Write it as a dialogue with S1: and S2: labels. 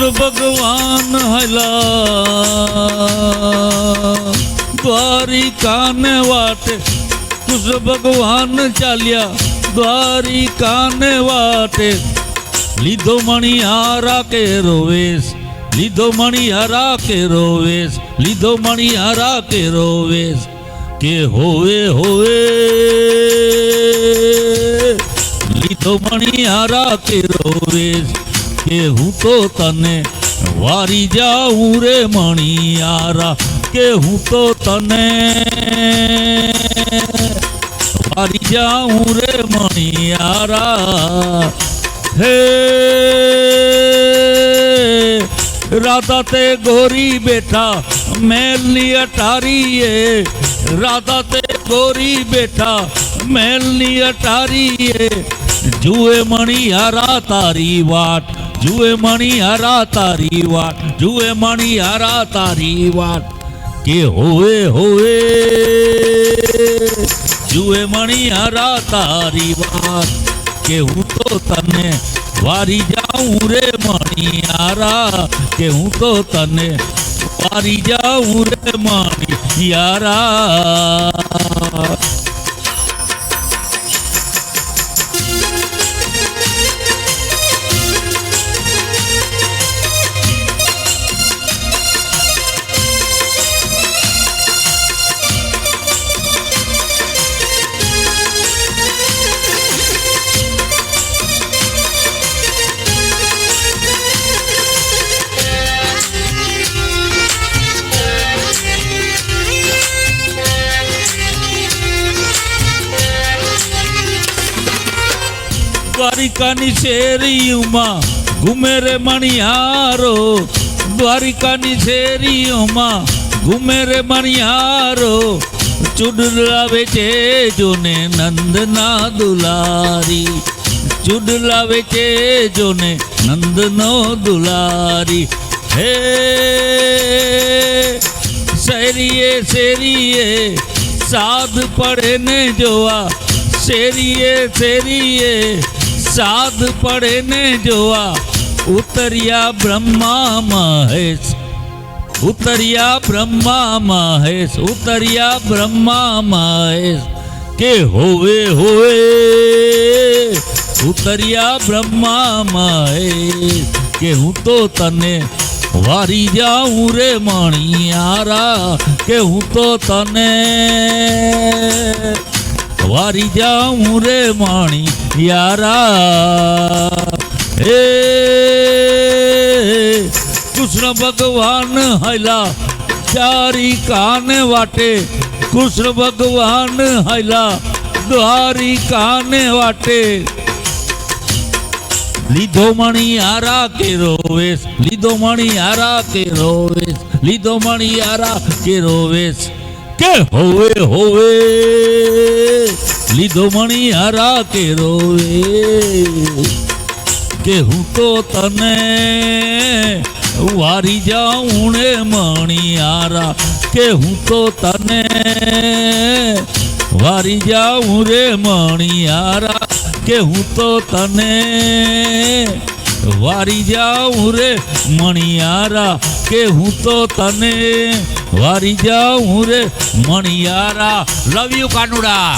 S1: કૃષ્ણ ભગવાન હલા દ્વારિકાને વાટે, કૃષ્ણ ભગવાન ચાલ્યા દ્વારિકાને વાટે, લીધો મણિહારા કેરો વેશ, લીધો મણિહારા કેરો વેશ, લીધો મણિહારા કેરો વેશ, કે હોવે હોવે લીધો મણિહારા કેરો વેશ, કે હું તો તને વારી જાઉં રે મણિહારા, કે હું તો તને વારી જાઉં રે મણિહારા. હે રાધા તે ગોરી બેઠા મેલની અટારીએ, રાધા તે ગોરી બેઠા મેલની અટારીએ, જુએ મણિહારા તારી વાટ, જુએ મણિહારા તારી વાટ, જુએ મણિહારા તારી વાટ, કે હોવે હોવે જુએ મણિહારા તારી વાત, કે હું તો તને વારી જાઉં રે મણિહારા, કે હું તો તને વારી જાઉં રે મણિહારા. દ્વારિકાની શેરીઓમાં ઘૂમે રે મણિહારો, દ્વારિકાની શેરીઓમાં ઘૂમે રે મણિહારો, ચુડલા વેચે જોને નંદના દુલારી, ચુડલા વેચે જોને નંદનો દુલારી. હે શેરીએ શેરીએ સાધ પડે ને જોવા, શેરીએ શેરીએ સાધ પડે ને જોવા, ઉતર્યા બ્રહ્મા મહેશ, ઉતર્યા બ્રહ્મા મહેશ, ઉતર્યા બ્રહ્મા મહેશ, કે હોવે હોવે ઉતર્યા બ્રહ્મા મહેશ, કે હું તો તને વારી જાઉં રે મણિહારા, કે હું તો તને વારી જાઉં રે મણિહારા. હે કૃષ્ણ ભગવાન હલા દ્વારિકાને વાટે, કૃષ્ણ ભગવાન હલા દ્વારિકાને વાટે, લીધો મણિહારા કેરો વેશ, લીધો મણિહારા કેરો વેશ, લીધો મણિહારા કેરો વેશ, કે હોવે હોવે લીધો મણિહારા કેરો વેશ, કે હું તો તને વારી જાઉં ને મણિહારા, કે હું તો તને વારી જાઉં રે મણિહારા, કે હું તો તને વારી જાઉં રે મણિહારા, કે હું તો તને વારી જાઉં રે મણિહારા. Love you Kanuda.